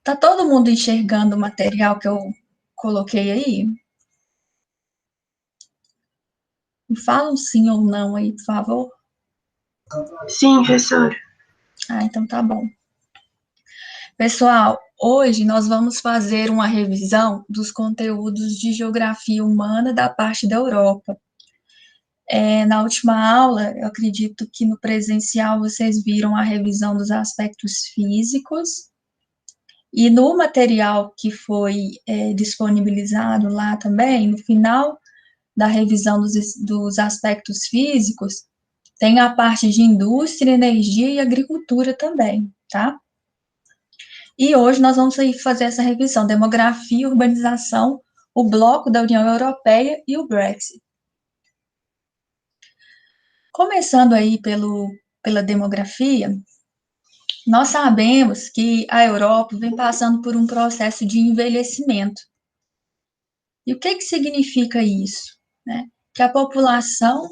Tá todo mundo enxergando o material que eu coloquei aí? Me fala um sim ou não aí, por favor. Sim, professor. Ah, então tá bom. Pessoal, hoje nós vamos fazer uma revisão dos conteúdos de geografia humana da parte da Europa. Na última aula, eu acredito que no presencial vocês viram a revisão dos aspectos físicos, e no material que foi disponibilizado lá também, no final da revisão dos aspectos físicos, tem a parte de indústria, energia e agricultura também, tá? E hoje nós vamos fazer essa revisão, demografia, urbanização, o bloco da União Europeia e o Brexit. Começando aí pela demografia, nós sabemos que a Europa vem passando por um processo de envelhecimento. E o que significa isso? Né? Que a população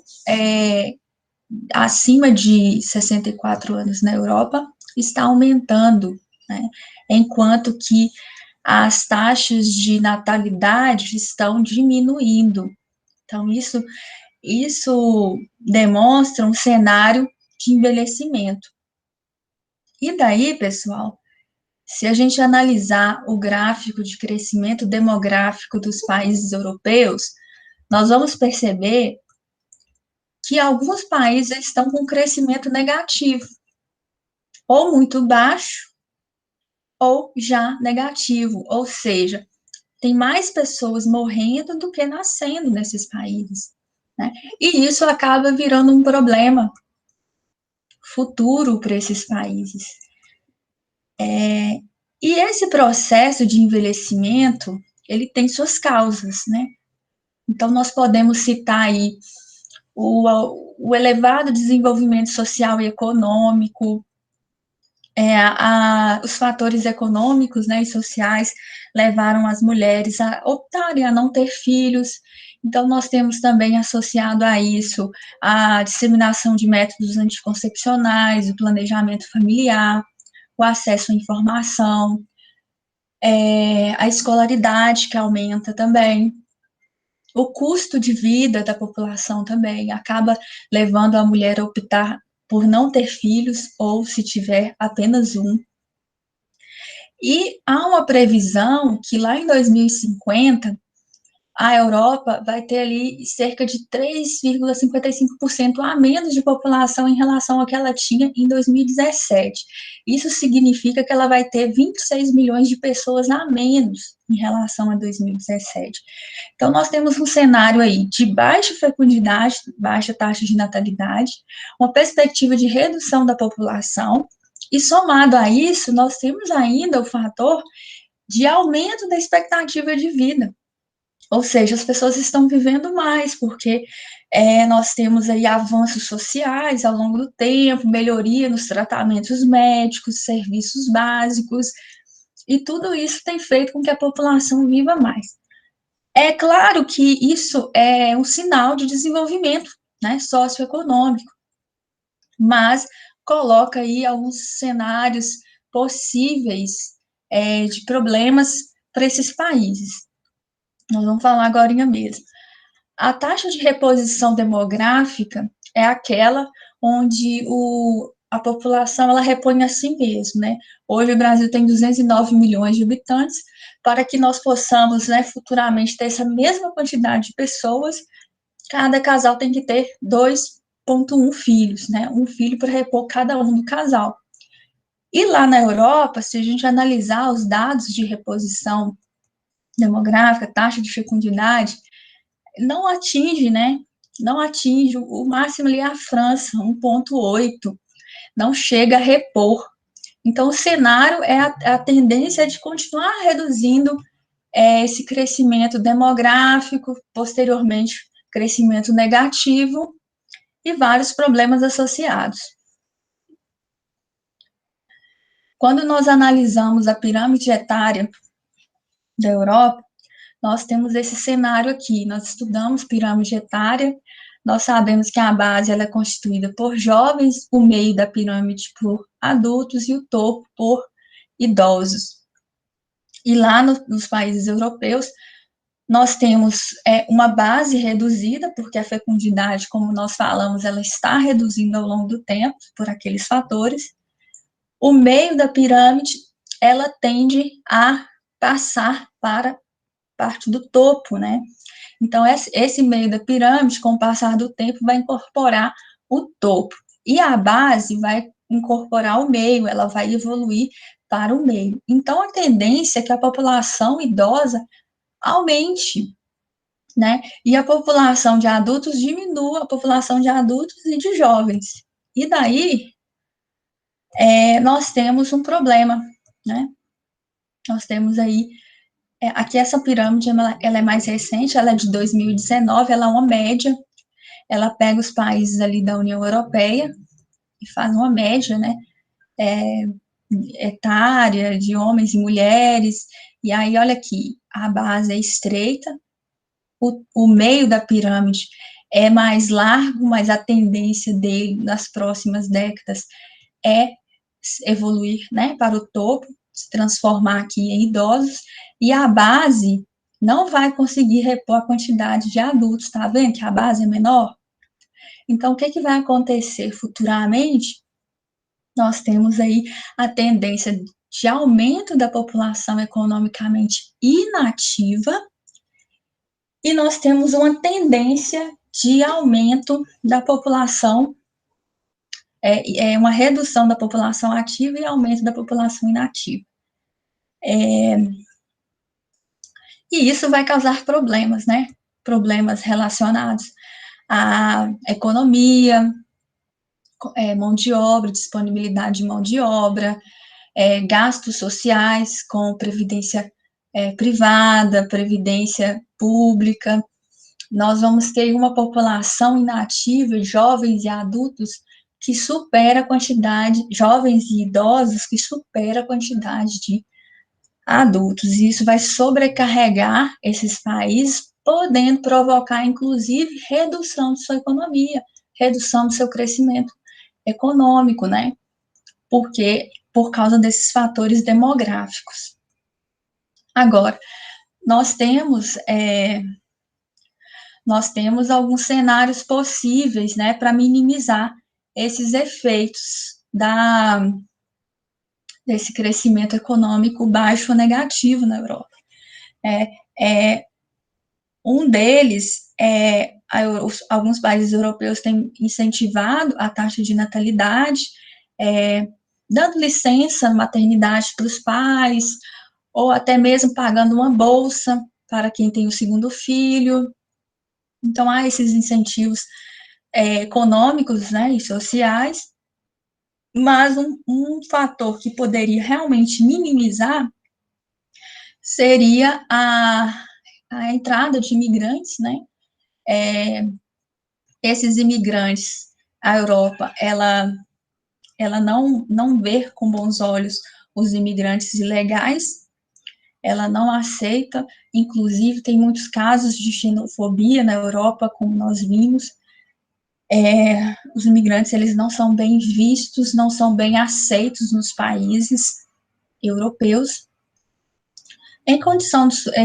acima de 64 anos na Europa está aumentando, né? Enquanto que as taxas de natalidade estão diminuindo. Então, isso demonstra um cenário de envelhecimento. E daí, pessoal, se a gente analisar o gráfico de crescimento demográfico dos países europeus, nós vamos perceber que alguns países estão com crescimento negativo, ou muito baixo, ou já negativo, ou seja, tem mais pessoas morrendo do que nascendo nesses países, né? E isso acaba virando um problema futuro para esses países. E esse processo de envelhecimento, ele tem suas causas, né? Então, nós podemos citar aí o elevado desenvolvimento social e econômico, os fatores econômicos, né, e sociais levaram as mulheres a optarem a não ter filhos. Então, nós temos também associado a isso a disseminação de métodos anticoncepcionais, o planejamento familiar, o acesso à informação, a escolaridade que aumenta também. O custo de vida da população também acaba levando a mulher a optar por não ter filhos ou, se tiver, apenas um. E há uma previsão que lá em 2050 a Europa vai ter ali cerca de 3,55% a menos de população em relação ao que ela tinha em 2017. Isso significa que ela vai ter 26 milhões de pessoas a menos em relação a 2017. Então, nós temos um cenário aí de baixa fecundidade, baixa taxa de natalidade, uma perspectiva de redução da população, e somado a isso, nós temos ainda o fator de aumento da expectativa de vida. Ou seja, as pessoas estão vivendo mais, porque nós temos aí avanços sociais ao longo do tempo, melhoria nos tratamentos médicos, serviços básicos, e tudo isso tem feito com que a população viva mais. É claro que isso é um sinal de desenvolvimento, né, socioeconômico, mas coloca aí alguns cenários possíveis de problemas para esses países. Nós vamos falar agora mesmo. A taxa de reposição demográfica é aquela onde a população ela repõe a si mesma, né? Hoje o Brasil tem 209 milhões de habitantes, para que nós possamos, né, futuramente ter essa mesma quantidade de pessoas, cada casal tem que ter 2,1 filhos, né? Um filho para repor cada um do casal. E lá na Europa, se a gente analisar os dados de reposição demográfica, taxa de fecundidade, não atinge, né? Não atinge o máximo ali a França, 1,8, não chega a repor. Então, o cenário é a tendência de continuar reduzindo esse crescimento demográfico, posteriormente, crescimento negativo e vários problemas associados. Quando nós analisamos a pirâmide etária da Europa, nós temos esse cenário aqui. Nós estudamos pirâmide etária, nós sabemos que a base ela é constituída por jovens, o meio da pirâmide por adultos e o topo por idosos. E lá nos países europeus, nós temos uma base reduzida, porque a fecundidade, como nós falamos, ela está reduzindo ao longo do tempo, por aqueles fatores. O meio da pirâmide, ela tende a passar para parte do topo, né? Então, esse meio da pirâmide, com o passar do tempo, vai incorporar o topo. E a base vai incorporar o meio, ela vai evoluir para o meio. Então, a tendência é que a população idosa aumente, né? E a população de adultos diminua, a população de adultos e de jovens. E daí, nós temos um problema, né? Nós temos aí, aqui essa pirâmide, ela é mais recente, ela é de 2019, ela é uma média, ela pega os países ali da União Europeia e faz uma média, né, etária de homens e mulheres, e aí olha aqui, a base é estreita, o meio da pirâmide é mais largo, mas a tendência dele nas próximas décadas é evoluir, né, para o topo, se transformar aqui em idosos, e a base não vai conseguir repor a quantidade de adultos, tá vendo que a base é menor? Então, o que, que vai acontecer futuramente? Nós temos aí a tendência de aumento da população economicamente inativa, e nós temos uma tendência de aumento da população, uma redução da população ativa e aumento da população inativa. E isso vai causar problemas, né? Problemas relacionados à economia, mão de obra, disponibilidade de mão de obra, gastos sociais com previdência privada, previdência pública. Nós vamos ter uma população inativa, jovens e adultos, que supera a quantidade, jovens e idosos, que supera a quantidade de adultos. E isso vai sobrecarregar esses países, podendo provocar, inclusive, redução de sua economia, redução do seu crescimento econômico, né? Porque por causa desses fatores demográficos. Agora, nós temos alguns cenários possíveis, né, para minimizar esses efeitos desse crescimento econômico baixo ou negativo na Europa. Um deles alguns países europeus têm incentivado a taxa de natalidade, dando licença maternidade para os pais, ou até mesmo pagando uma bolsa para quem tem o segundo filho. Então, há esses incentivos econômicos, né, e sociais, mas um fator que poderia realmente minimizar seria a entrada de imigrantes, né? Esses imigrantes, a Europa, ela não vê com bons olhos os imigrantes ilegais, ela não aceita, inclusive tem muitos casos de xenofobia na Europa, como nós vimos. Os imigrantes, eles não são bem vistos, não são bem aceitos nos países europeus, em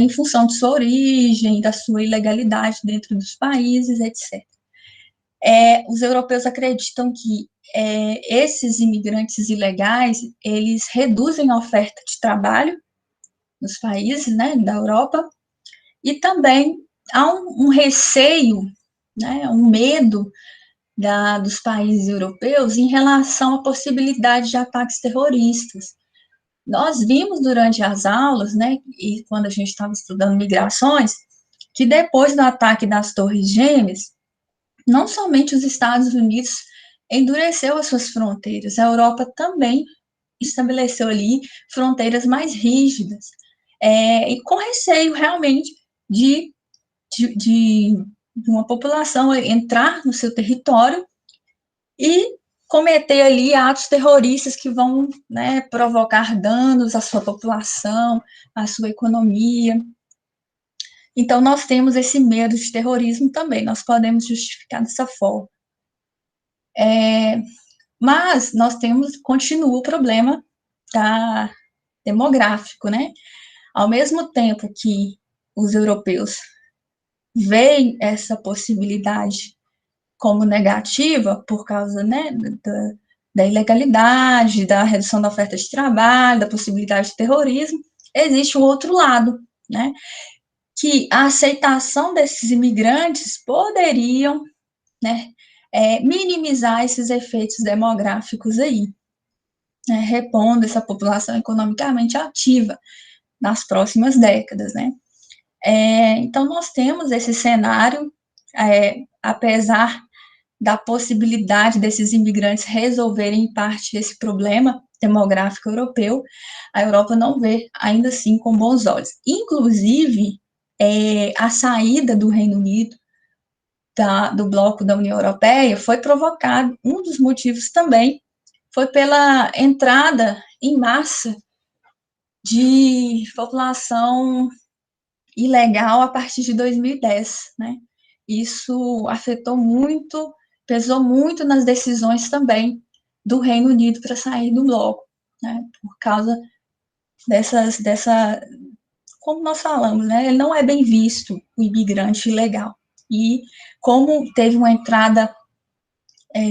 função de sua origem, da sua ilegalidade dentro dos países, etc. Os europeus acreditam que esses imigrantes ilegais, eles reduzem a oferta de trabalho nos países, né, da Europa, e também há um receio, né, um medo dos países europeus em relação à possibilidade de ataques terroristas. Nós vimos durante as aulas, né, e quando a gente estava estudando migrações, que depois do ataque das Torres Gêmeas, não somente os Estados Unidos endureceu as suas fronteiras, a Europa também estabeleceu ali fronteiras mais rígidas, e com receio realmente de uma população entrar no seu território e cometer ali atos terroristas que vão, né, provocar danos à sua população, à sua economia. Então, nós temos esse medo de terrorismo também, nós podemos justificar dessa forma. Mas nós continua o problema demográfico, né? Ao mesmo tempo que os europeus veem essa possibilidade como negativa por causa, né, da ilegalidade, da redução da oferta de trabalho, da possibilidade de terrorismo, existe um outro lado, né, que a aceitação desses imigrantes poderiam, né, minimizar esses efeitos demográficos aí, né, repondo essa população economicamente ativa nas próximas décadas, né. Então, nós temos esse cenário, apesar da possibilidade desses imigrantes resolverem, em parte, esse problema demográfico europeu, a Europa não vê, ainda assim, com bons olhos. Inclusive, a saída do Reino Unido do bloco da União Europeia foi provocado, um dos motivos também foi pela entrada em massa de população ilegal a partir de 2010, né? Isso afetou muito, pesou muito nas decisões também do Reino Unido para sair do bloco, né? Por causa como nós falamos, né? Ele não é bem visto, o imigrante ilegal. E como teve uma entrada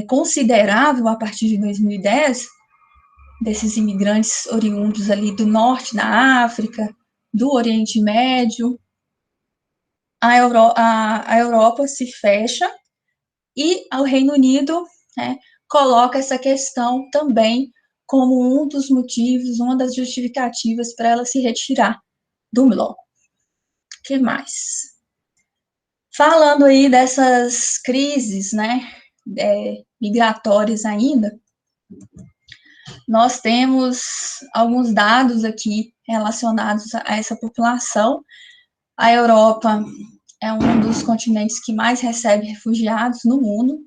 considerável a partir de 2010, desses imigrantes oriundos ali do norte da África, do Oriente Médio, a Europa se fecha e o Reino Unido, né, coloca essa questão também como um dos motivos, uma das justificativas para ela se retirar do bloco. O que mais? Falando aí dessas crises, né, migratórias ainda, nós temos alguns dados aqui relacionados a essa população. A Europa é um dos continentes que mais recebe refugiados no mundo.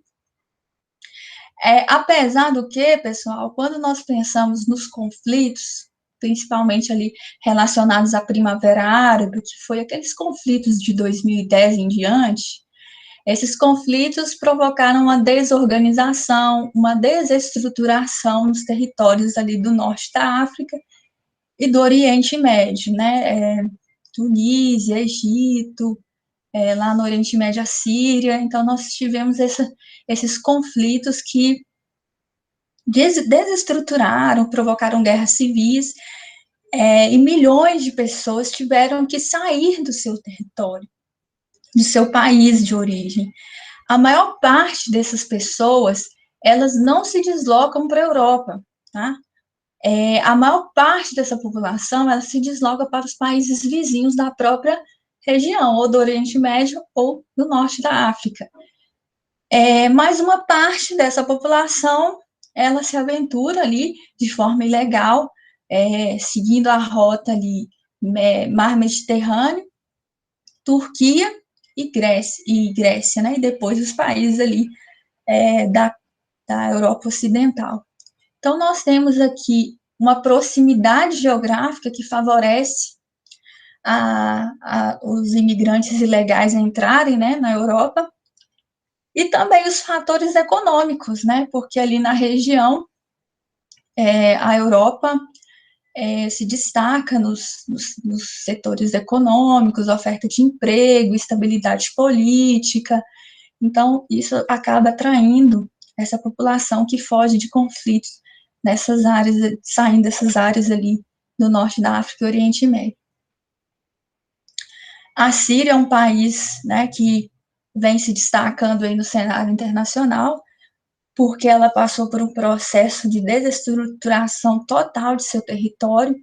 Apesar do que, pessoal, quando nós pensamos nos conflitos, principalmente ali relacionados à Primavera Árabe, que foi aqueles conflitos de 2010 em diante, esses conflitos provocaram uma desorganização, uma desestruturação nos territórios ali do norte da África e do Oriente Médio, né? Tunísia, Egito, lá no Oriente Médio, a Síria. Então, nós tivemos esses conflitos que desestruturaram, provocaram guerras civis, e milhões de pessoas tiveram que sair do seu território, do seu país de origem. A maior parte dessas pessoas, elas não se deslocam para a Europa, tá? A maior parte dessa população, ela se desloca para os países vizinhos da própria região, ou do Oriente Médio, ou do Norte da África. Mas uma parte dessa população, ela se aventura ali de forma ilegal, seguindo a rota ali, Mar Mediterrâneo, Turquia e Grécia, né? E depois os países ali da Europa Ocidental. Então, nós temos aqui uma proximidade geográfica que favorece os imigrantes ilegais a entrarem, né, na Europa, e também os fatores econômicos, né, porque ali na região, a Europa se destaca nos setores econômicos, oferta de emprego, estabilidade política. Então, isso acaba atraindo essa população que foge de conflitos nessas áreas, saindo dessas áreas ali do norte da África e Oriente Médio. A Síria é um país, né, que vem se destacando aí no cenário internacional, porque ela passou por um processo de desestruturação total de seu território.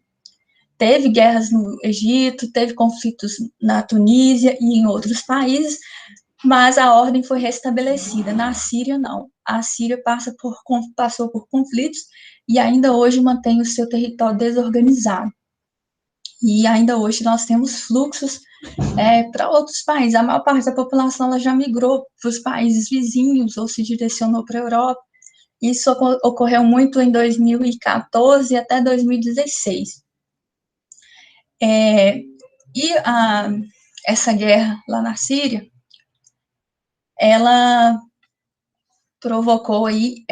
Teve guerras no Egito, teve conflitos na Tunísia e em outros países, mas a ordem foi restabelecida. Na Síria, não. A Síria passou por conflitos e ainda hoje mantém o seu território desorganizado. E ainda hoje nós temos fluxos para outros países. A maior parte da população ela já migrou para os países vizinhos ou se direcionou para a Europa. Isso ocorreu muito em 2014 até 2016. Essa guerra lá na Síria, ela provocou aí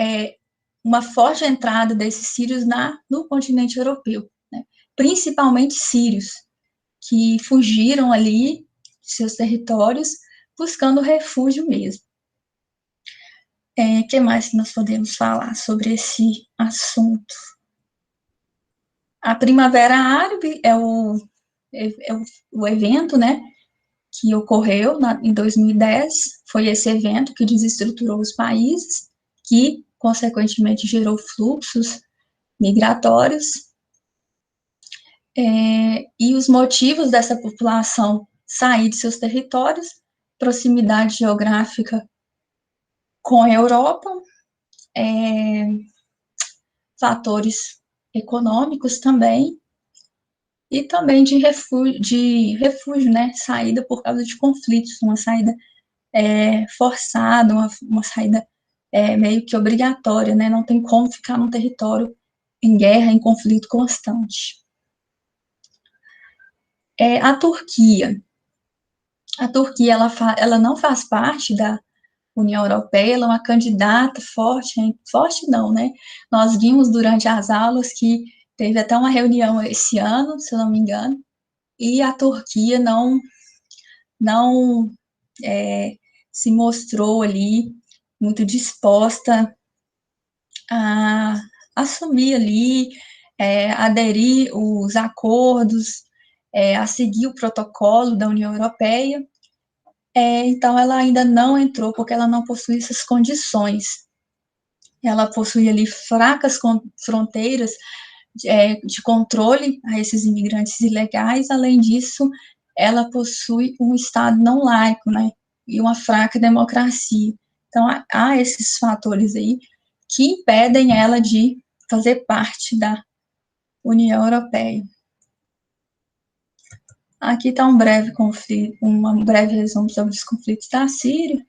uma forte entrada desses sírios no continente europeu, né? Principalmente sírios. que fugiram ali de seus territórios, buscando refúgio mesmo. Que mais nós podemos falar sobre esse assunto? A Primavera Árabe é o evento, né, que ocorreu em 2010, foi esse evento que desestruturou os países, que, consequentemente, gerou fluxos migratórios, e os motivos dessa população sair de seus territórios, proximidade geográfica com a Europa, fatores econômicos também, e também de refúgio, né, saída por causa de conflitos, uma saída forçada, uma saída meio que obrigatória, né, não tem como ficar num território em guerra, em conflito constante. A Turquia ela não faz parte da União Europeia, ela é uma candidata forte, forte não, né? Nós vimos durante as aulas que teve até uma reunião esse ano, se eu não me engano, e a Turquia não se mostrou ali muito disposta a assumir ali, aderir os acordos, a seguir o protocolo da União Europeia. Então, ela ainda não entrou porque ela não possui essas condições. Ela possui ali fracas fronteiras de controle a esses imigrantes ilegais. Além disso, ela possui um Estado não laico, né? E uma fraca democracia. Então, há esses fatores aí que impedem ela de fazer parte da União Europeia. Aqui está um breve conflito, uma breve resumo sobre os conflitos da Síria.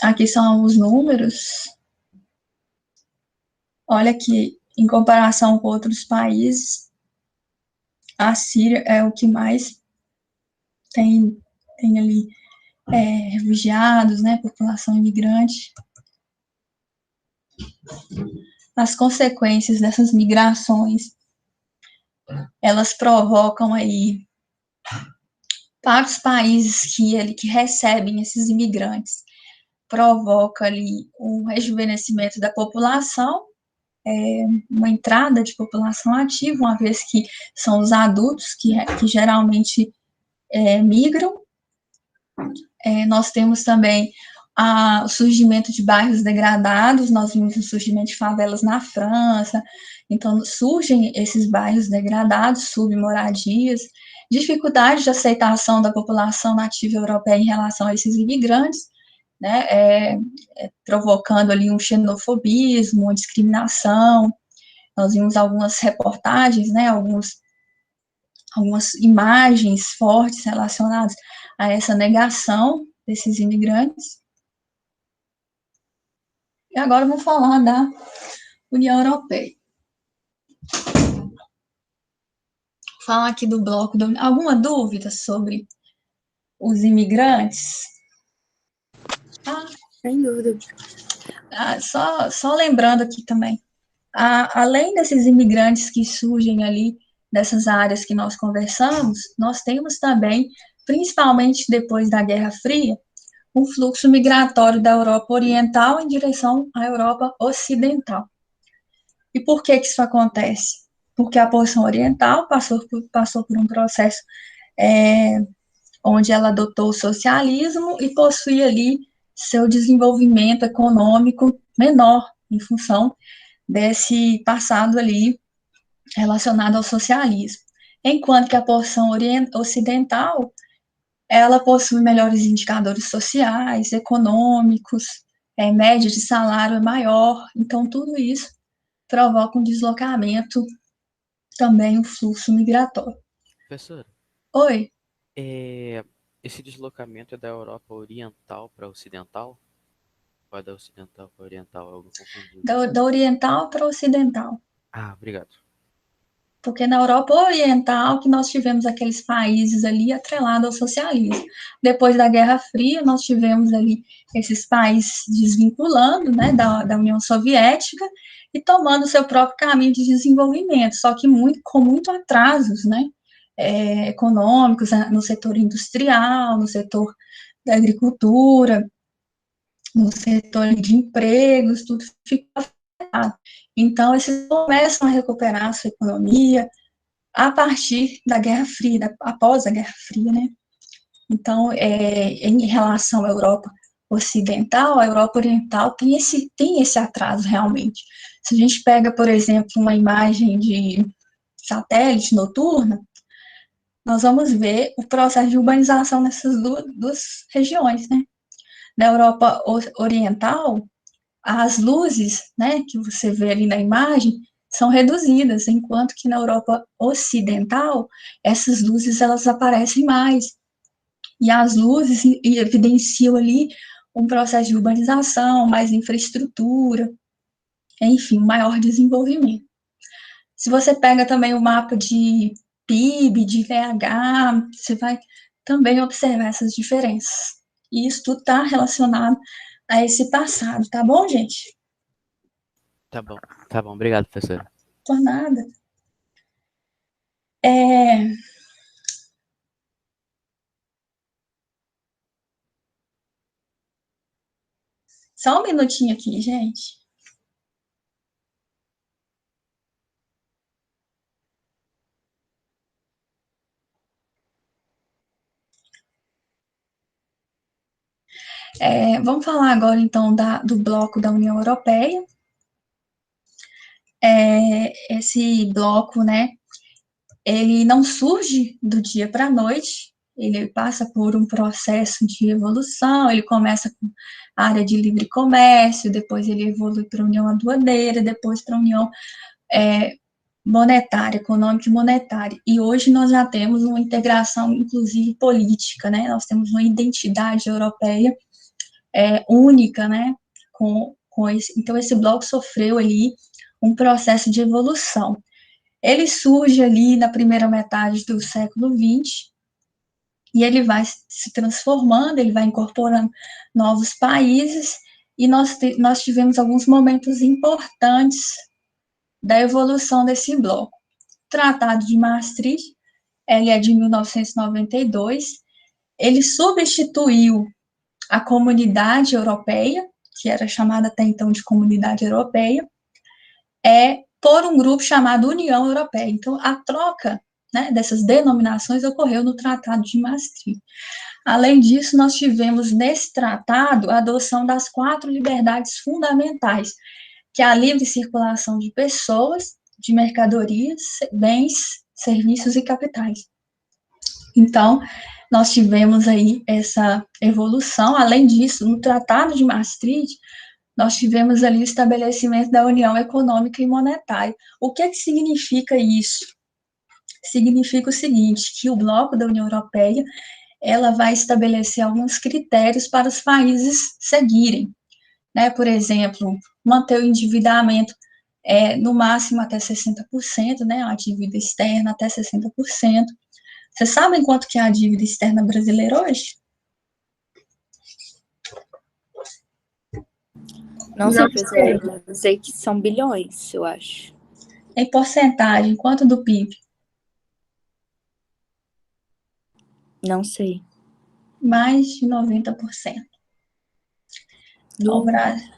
Aqui são os números. Olha que, em comparação com outros países, a Síria é o que mais tem ali refugiados, né, população imigrante. As consequências dessas migrações, elas provocam aí, para os países que recebem esses imigrantes, provoca ali um rejuvenescimento da população, uma entrada de população ativa, uma vez que são os adultos que geralmente migram. Nós temos também o surgimento de bairros degradados, nós vimos o surgimento de favelas na França, então surgem esses bairros degradados, submoradias, dificuldade de aceitação da população nativa europeia em relação a esses imigrantes, né, provocando ali um xenofobismo, uma discriminação. Nós vimos algumas reportagens, né, algumas imagens fortes relacionadas a essa negação desses imigrantes. E agora eu vou falar da União Europeia. Vou falar aqui do bloco. Alguma dúvida sobre os imigrantes? Sem dúvida. Só lembrando aqui também, além desses imigrantes que surgem ali dessas áreas que nós conversamos, nós temos também, principalmente depois da Guerra Fria, um fluxo migratório da Europa Oriental em direção à Europa Ocidental. E por que isso acontece? Porque a porção oriental passou por um processo onde ela adotou o socialismo e possui ali seu desenvolvimento econômico menor em função desse passado ali relacionado ao socialismo. Enquanto que a porção ocidental, ela possui melhores indicadores sociais, econômicos, média de salário é maior, então tudo isso provoca um deslocamento, também um fluxo migratório. Professora, Oi? esse deslocamento é da Europa Oriental para Ocidental? Ou é da Ocidental para Oriental? Eu me confundi. Da Oriental para Ocidental. Ah, obrigado. Porque na Europa Oriental que nós tivemos aqueles países ali atrelados ao socialismo. Depois da Guerra Fria, nós tivemos ali esses países desvinculando, né, da União Soviética, e tomando o seu próprio caminho de desenvolvimento, só que com muito atrasos, né, econômicos, no setor industrial, no setor da agricultura, no setor de empregos, tudo ficou afetado. Então, eles começam a recuperar a sua economia a partir da Guerra Fria, após a Guerra Fria, né? Então, em relação à Europa Ocidental, a Europa Oriental tem esse atraso realmente. Se a gente pega, por exemplo, uma imagem de satélite noturna, nós vamos ver o processo de urbanização nessas duas regiões, né? Na Europa Oriental, as luzes, né, que você vê ali na imagem, são reduzidas, enquanto que na Europa Ocidental, essas luzes elas aparecem mais. E as luzes evidenciam ali um processo de urbanização, mais infraestrutura, enfim, maior desenvolvimento. Se você pega também o mapa de PIB, de IDH, você vai também observar essas diferenças. E isso tudo está relacionado a esse passado, tá bom, gente? Tá bom, obrigado, professora. Por nada. Só um minutinho aqui, gente. Vamos falar agora, então, do bloco da União Europeia. Esse bloco, né, ele não surge do dia para a noite, ele passa por um processo de evolução, ele começa com a área de livre comércio, depois ele evolui para a União Aduaneira, depois para a União monetária, econômica e monetária. E hoje nós já temos uma integração, inclusive, política, né? Nós temos uma identidade europeia única, né? Então, esse bloco sofreu ali um processo de evolução. Ele surge ali na primeira metade do século XX, e ele vai se transformando, ele vai incorporando novos países, e nós tivemos alguns momentos importantes da evolução desse bloco. O Tratado de Maastricht, ele é de 1992, ele substituiu a Comunidade Europeia, que era chamada até então de Comunidade Europeia, por um grupo chamado União Europeia. Então, a troca, né, dessas denominações ocorreu no Tratado de Maastricht. Além disso, nós tivemos nesse tratado a adoção das 4 liberdades fundamentais, que é a livre circulação de pessoas, de mercadorias, bens, serviços e capitais. Então, nós tivemos aí essa evolução. Além disso, no Tratado de Maastricht, nós tivemos ali o estabelecimento da União Econômica e Monetária. O que significa isso? Significa o seguinte, que o bloco da União Europeia, ela vai estabelecer alguns critérios para os países seguirem, né? Por exemplo, manter o endividamento no máximo até 60%, né? A dívida externa até 60%. Vocês sabem quanto que é a dívida externa brasileira hoje? Não sei, professora, eu sei que são bilhões, eu acho. Em porcentagem, quanto do PIB? Não sei. Mais de 90%. No Brasil.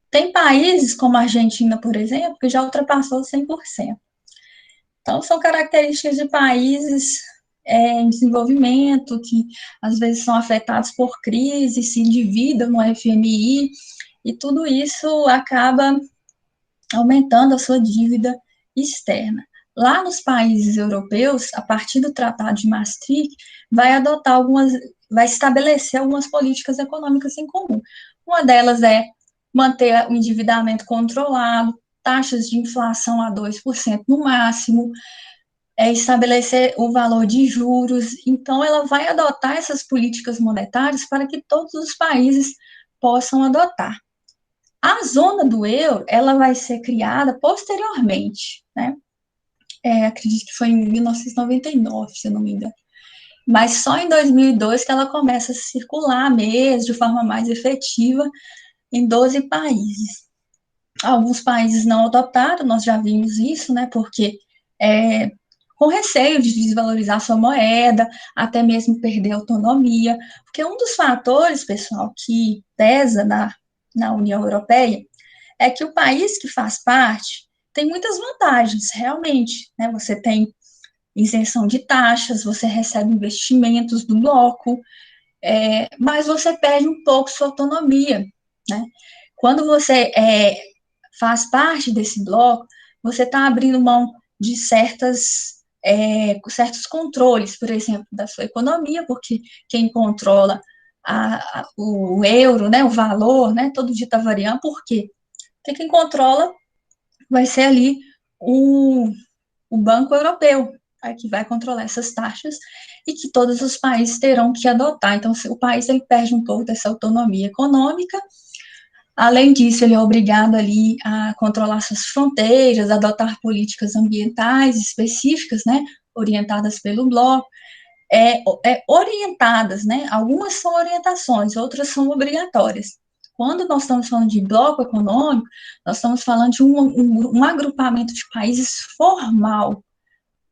Tem países como a Argentina, por exemplo, que já ultrapassou 100%. Então, são características de países em desenvolvimento, que às vezes são afetados por crise, se endividam no FMI, e tudo isso acaba aumentando a sua dívida externa. Lá nos países europeus, a partir do Tratado de Maastricht, vai estabelecer algumas políticas econômicas em comum. Uma delas é manter o endividamento controlado, taxas de inflação a 2% no máximo, estabelecer o valor de juros. Então, ela vai adotar essas políticas monetárias para que todos os países possam adotar. A zona do euro, ela vai ser criada posteriormente, né? Acredito que foi em 1999, se eu não me engano. Mas só em 2002 que ela começa a circular mesmo, de forma mais efetiva, em 12 países. Alguns países não adotaram, nós já vimos isso, né, porque com receio de desvalorizar sua moeda, até mesmo perder autonomia, porque um dos fatores, pessoal, que pesa na União Europeia é que o país que faz parte tem muitas vantagens, realmente, né, você tem isenção de taxas, você recebe investimentos do bloco, mas você perde um pouco sua autonomia, né? Quando você faz parte desse bloco, você está abrindo mão de certos controles, por exemplo, da sua economia, porque quem controla o euro, né, o valor, né, todo dia está variando, por quê? Porque quem controla vai ser ali o Banco Europeu, que vai controlar essas taxas e que todos os países terão que adotar. Então, o país ele perde um pouco dessa autonomia econômica. Além disso, ele é obrigado ali a controlar suas fronteiras, adotar políticas ambientais específicas, né, orientadas pelo bloco, orientadas, né, algumas são orientações, outras são obrigatórias. Quando nós estamos falando de bloco econômico, nós estamos falando de um agrupamento de países formal,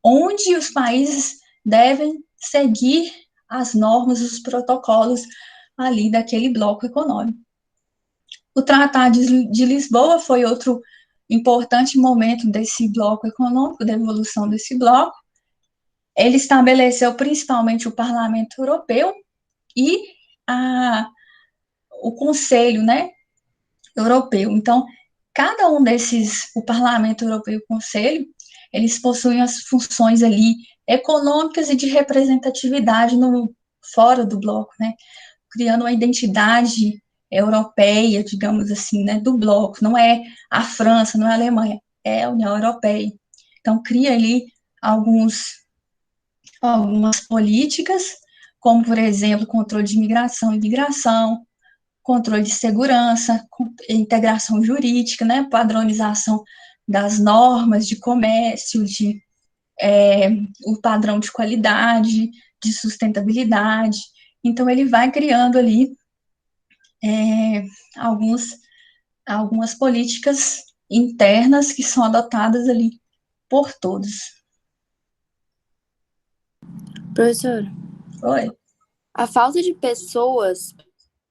onde os países devem seguir as normas, os protocolos ali daquele bloco econômico. O Tratado de Lisboa foi outro importante momento desse bloco econômico, da evolução desse bloco. Ele estabeleceu principalmente o Parlamento Europeu e o Conselho, né, Europeu. Então, cada um desses, o Parlamento Europeu e o Conselho, eles possuem as funções ali econômicas e de representatividade fora do bloco, né, criando uma identidade europeia, digamos assim, né, do bloco. Não é a França, não é a Alemanha, é a União Europeia. Então, cria ali algumas políticas, como, por exemplo, controle de imigração e migração, controle de segurança, integração jurídica, né, padronização das normas de comércio, o padrão de qualidade, de sustentabilidade. Então, ele vai criando ali algumas políticas internas que são adotadas ali por todos. Professora, Oi. a falta de pessoas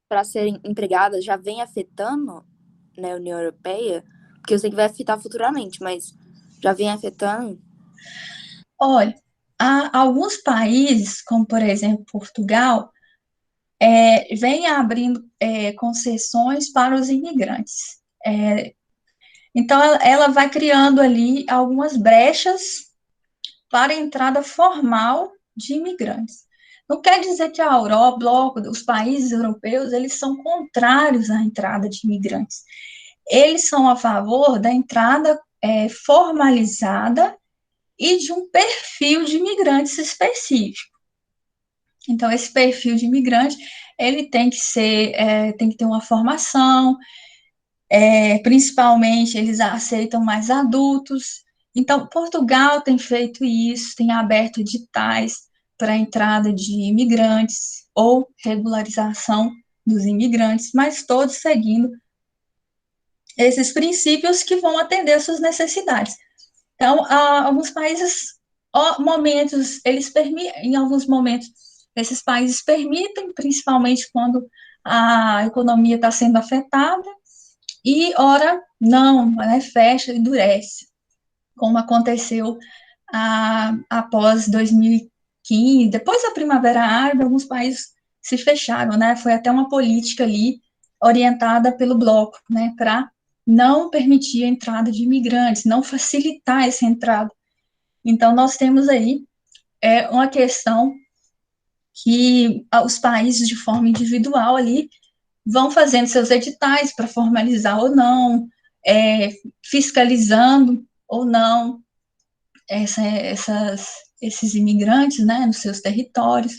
para serem empregadas já vem afetando, né, a União Europeia? Porque eu sei que vai afetar futuramente, mas já vem afetando? Olha, há alguns países, como por exemplo Portugal, vem abrindo concessões para os imigrantes. Então, ela vai criando ali algumas brechas para a entrada formal de imigrantes. Não quer dizer que a Europa, bloco, os países europeus, eles são contrários à entrada de imigrantes. Eles são a favor da entrada formalizada e de um perfil de imigrantes específico. Então, esse perfil de imigrante, ele tem que ter uma formação, principalmente eles aceitam mais adultos. Então, Portugal tem feito isso, tem aberto editais para a entrada de imigrantes ou regularização dos imigrantes, mas todos seguindo esses princípios que vão atender às suas necessidades. Então, alguns países, em alguns momentos, esses países permitem, principalmente quando a economia está sendo afetada, e, ora, não, né, fecha e endurece, como aconteceu após 2015, depois da Primavera Árabe, alguns países se fecharam, né, foi até uma política ali orientada pelo bloco, né, para não permitir a entrada de imigrantes, não facilitar essa entrada. Então, nós temos aí uma questão que os países, de forma individual ali, vão fazendo seus editais para formalizar ou não, fiscalizando ou não esses imigrantes, né, nos seus territórios.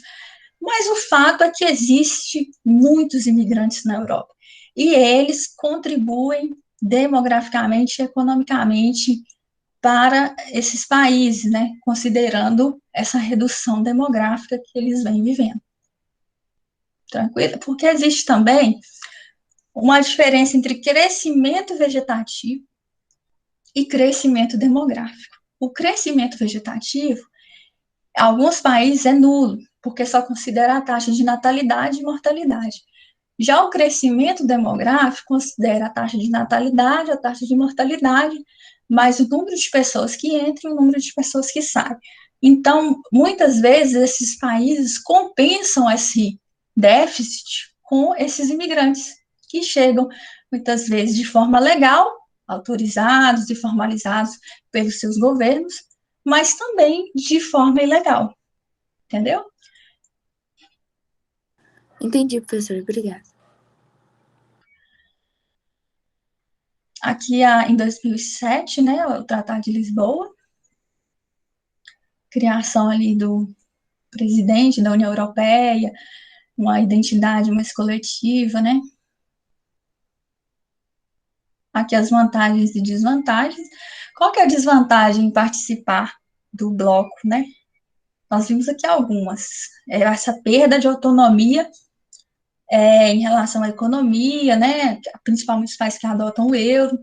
Mas o fato é que existe muitos imigrantes na Europa e eles contribuem demograficamente e economicamente para esses países, né, considerando essa redução demográfica que eles vêm vivendo. Tranquilo? Porque existe também uma diferença entre crescimento vegetativo e crescimento demográfico. O crescimento vegetativo, em alguns países é nulo, porque só considera a taxa de natalidade e mortalidade. Já o crescimento demográfico considera a taxa de natalidade, a taxa de mortalidade, mais o número de pessoas que entram e o número de pessoas que saem. Então, muitas vezes, esses países compensam esse déficit com esses imigrantes que chegam, muitas vezes, de forma legal, autorizados e formalizados pelos seus governos, mas também de forma ilegal. Entendeu? Entendi, professor. Obrigada. Aqui, em 2007, né, o Tratado de Lisboa, criação ali do presidente da União Europeia, uma identidade mais coletiva, né? Aqui as vantagens e desvantagens. Qual que é a desvantagem em participar do bloco, né? Nós vimos aqui algumas. Essa perda de autonomia em relação à economia, né? Principalmente os países que adotam o euro.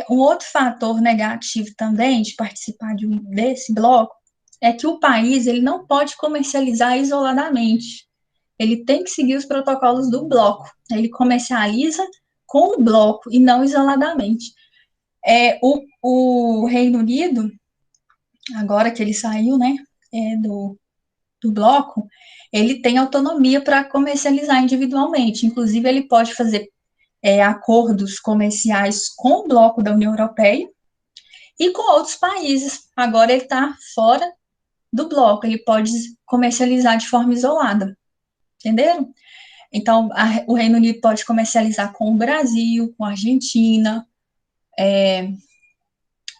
Um outro fator negativo também de participar desse bloco é que o país ele não pode comercializar isoladamente. Ele tem que seguir os protocolos do bloco. Ele comercializa com o bloco e não isoladamente. O Reino Unido, agora que ele saiu, né, do bloco, ele tem autonomia para comercializar individualmente. Inclusive, ele pode fazer acordos comerciais com o bloco da União Europeia e com outros países. Agora ele está fora do bloco, ele pode comercializar de forma isolada. Entenderam? Então, o Reino Unido pode comercializar com o Brasil, com a Argentina,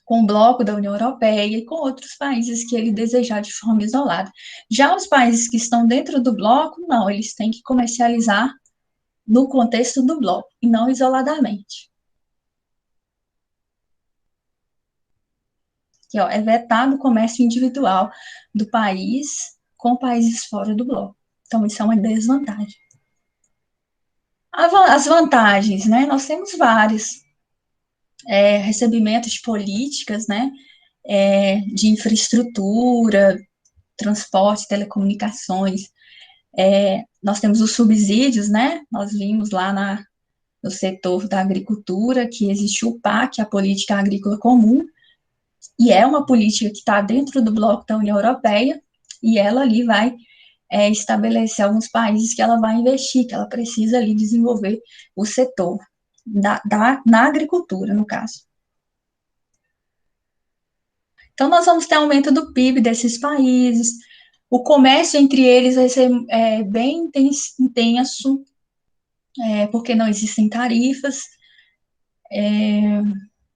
com o bloco da União Europeia e com outros países que ele desejar de forma isolada. Já os países que estão dentro do bloco, não, eles têm que comercializar no contexto do bloco e não isoladamente. Aqui, ó, é vetado o comércio individual do país com países fora do bloco. Então, isso é uma desvantagem. As vantagens, né? Nós temos várias. Recebimento de políticas, né? De infraestrutura, transporte, telecomunicações. Nós temos os subsídios, né? Nós vimos lá no setor da agricultura que existe o PAC, a Política Agrícola Comum, e é uma política que está dentro do bloco da União Europeia, e ela ali vai estabelecer alguns países que ela vai investir, que ela precisa ali desenvolver o setor na agricultura, no caso. Então, nós vamos ter aumento do PIB desses países, o comércio entre eles vai ser bem intenso, porque não existem tarifas,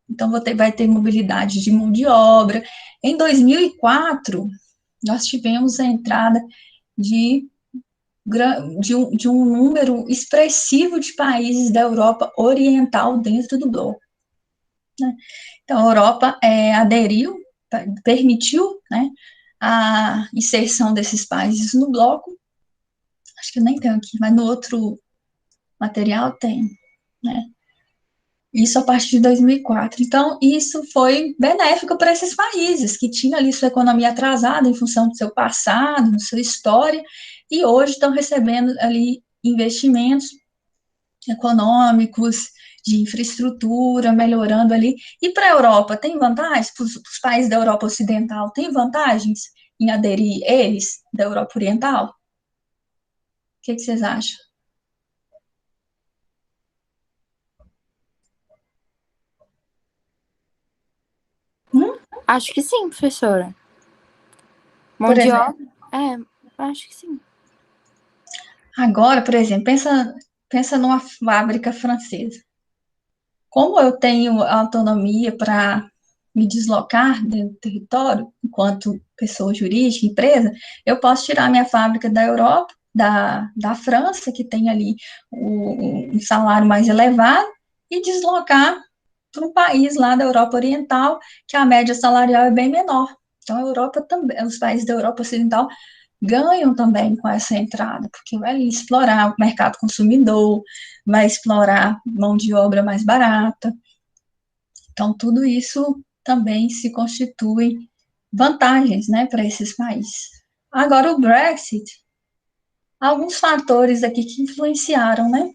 então vai ter mobilidade de mão de obra. Em 2004, nós tivemos a entrada de um número expressivo de países da Europa Oriental dentro do bloco. Né? Então, a Europa aderiu, permitiu, né, a inserção desses países no bloco. Acho que eu nem tenho aqui, mas no outro material tem, né? Isso a partir de 2004. Então, isso foi benéfico para esses países que tinham ali sua economia atrasada em função do seu passado, da sua história, e hoje estão recebendo ali investimentos econômicos, de infraestrutura, melhorando ali. E para a Europa, tem vantagens? Para os países da Europa Ocidental, tem vantagens em aderir eles, da Europa Oriental? O que vocês acham? Acho que sim, professora. Mão Por de exemplo, obra? Acho que sim. agora, por exemplo, pensa numa fábrica francesa. Como eu tenho autonomia para me deslocar dentro do território, enquanto pessoa jurídica, empresa, eu posso tirar minha fábrica da Europa, da França, que tem ali um salário mais elevado, e deslocar para um país lá da Europa Oriental, que a média salarial é bem menor. Então, a Europa também, os países da Europa Ocidental ganham também com essa entrada, porque vai explorar o mercado consumidor, vai explorar mão de obra mais barata. Então, tudo isso também se constitui vantagens, né, para esses países. Agora, o Brexit, alguns fatores aqui que influenciaram, né,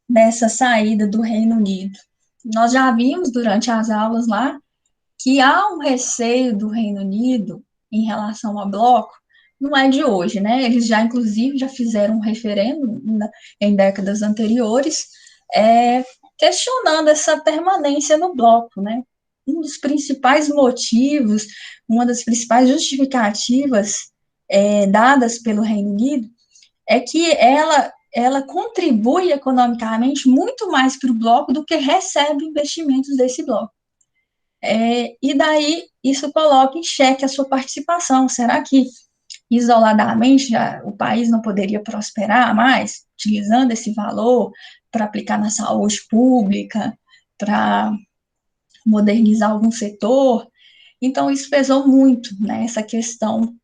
nessa saída do Reino Unido. Nós já vimos durante as aulas lá que há um receio do Reino Unido em relação ao bloco, não é de hoje, né? Eles já, inclusive, já fizeram um referendo em décadas anteriores, questionando essa permanência no bloco, né? Um dos principais motivos, uma das principais justificativas dadas pelo Reino Unido é que ela contribui economicamente muito mais para o bloco do que recebe investimentos desse bloco. E daí isso coloca em xeque a sua participação. Será que isoladamente o país não poderia prosperar mais, utilizando esse valor para aplicar na saúde pública, para modernizar algum setor? Então, isso pesou muito, né, essa questão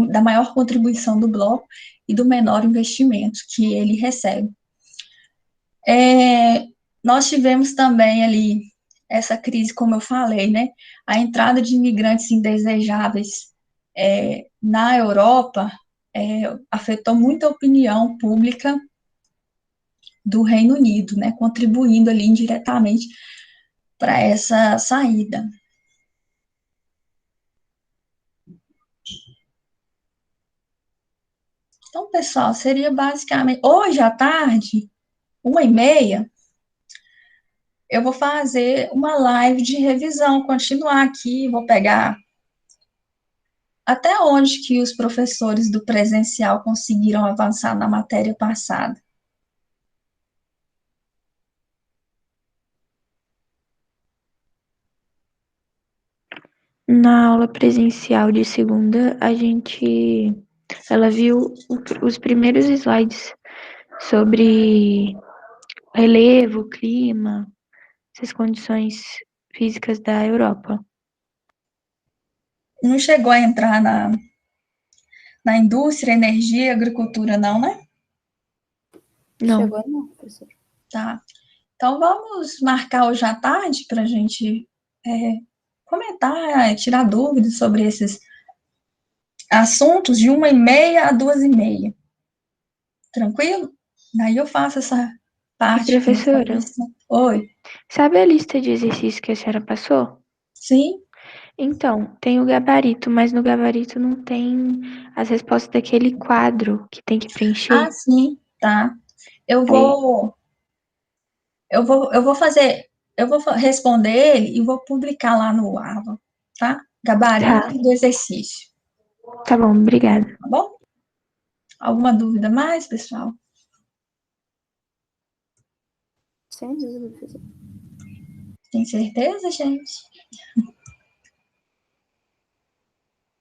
da maior contribuição do bloco e do menor investimento que ele recebe. Nós tivemos também ali essa crise, como eu falei, né, a entrada de imigrantes indesejáveis na Europa afetou muito a opinião pública do Reino Unido, né, contribuindo ali indiretamente para essa saída. Então, pessoal, seria basicamente, hoje à tarde, 1h30, eu vou fazer uma live de revisão, continuar aqui, vou pegar até onde que os professores do presencial conseguiram avançar na matéria passada. Na aula presencial de segunda, ela viu os primeiros slides sobre relevo, clima, essas condições físicas da Europa. Não chegou a entrar na indústria, energia e agricultura, não, né? Não. Chegou não, professor. Tá. Então, vamos marcar hoje à tarde para a gente comentar, tirar dúvidas sobre esses assuntos de 1h30 a 2h30. Tranquilo? Daí eu faço essa parte. Professora, Oi. sabe a lista de exercícios que a senhora passou? Sim. Então, tem o gabarito, mas no gabarito não tem as respostas daquele quadro que tem que preencher. Ah, sim, tá. Eu vou responder ele e vou publicar lá no Ava, tá? Gabarito do exercício. Tá bom, obrigada. Tá bom? Alguma dúvida mais, pessoal? Sem dúvida, professor. Tem certeza, gente?